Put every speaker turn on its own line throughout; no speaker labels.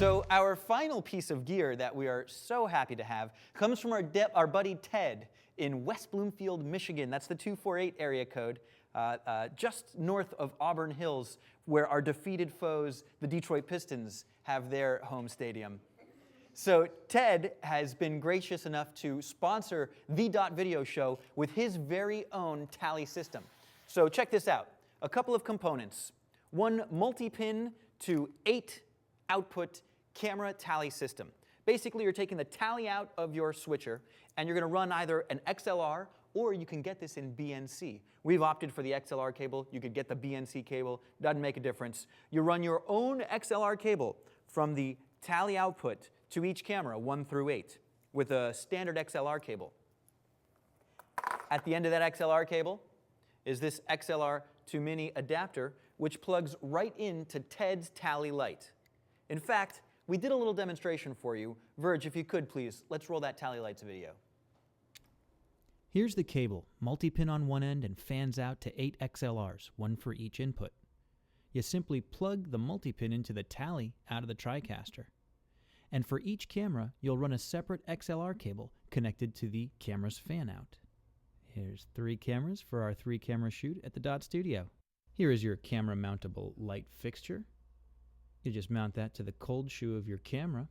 So our final piece of gear that we are so happy to have comes from our buddy Ted in West Bloomfield, Michigan. That's the 248 area code, just north of Auburn Hills, where our defeated foes, the Detroit Pistons, have their home stadium. So Ted has been gracious enough to sponsor the Dot Video Show with his very own tally system. So check this out. A couple of components. One multi-pin to 8 output camera tally system. Basically, you're taking the tally out of your switcher, and you're going to run either an XLR, or you can get this in BNC. We've opted for the XLR cable. You could get the BNC cable. Doesn't make a difference. You run your own XLR cable from the tally output to each camera, 1 through 8, with a standard XLR cable. At the end of that XLR cable is this XLR to mini adapter, which plugs right into Ted's tally light. In fact, we did a little demonstration for you. Verge, if you could, please, let's roll that tally lights video.
Here's the cable, multi-pin on one end and fans out to 8 XLRs, one for each input. You simply plug the multi-pin into the tally out of the Tricaster. And for each camera, you'll run a separate XLR cable connected to the camera's fan out. Here's 3 cameras for our 3-camera shoot at the Dot Studio. Here is your camera mountable light fixture. You just mount that to the cold shoe of your camera.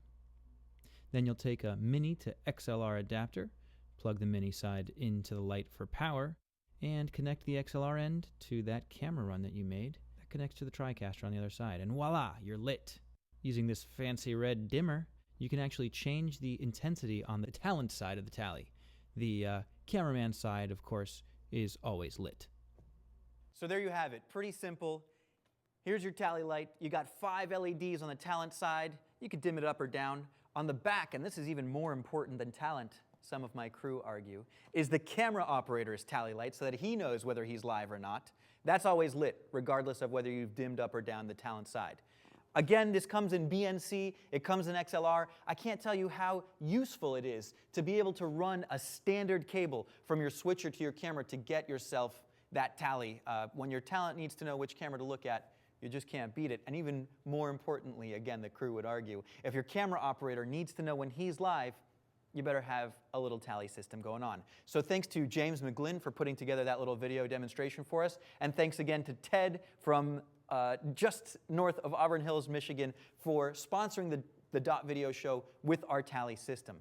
Then you'll take a mini to XLR adapter, plug the mini side into the light for power, and connect the XLR end to that camera run that you made. That connects to the Tricaster on the other side, and voila, you're lit. Using this fancy red dimmer, you can actually change the intensity on the talent side of the tally. The cameraman side, of course, is always lit.
So there you have it. Pretty simple. Here's your tally light. You got 5 LEDs on the talent side. You could dim it up or down. On the back, and this is even more important than talent, some of my crew argue, is the camera operator's tally light so that he knows whether he's live or not. That's always lit, regardless of whether you've dimmed up or down the talent side. Again, this comes in BNC, it comes in XLR. I can't tell you how useful it is to be able to run a standard cable from your switcher to your camera to get yourself that tally. When your talent needs to know which camera to look at, you just can't beat it. And even more importantly, again, the crew would argue, if your camera operator needs to know when he's live, you better have a little tally system going on. So thanks to James McGlynn for putting together that little video demonstration for us. And thanks again to Ted from just north of Auburn Hills, Michigan, for sponsoring the Dot Video Show with our tally system.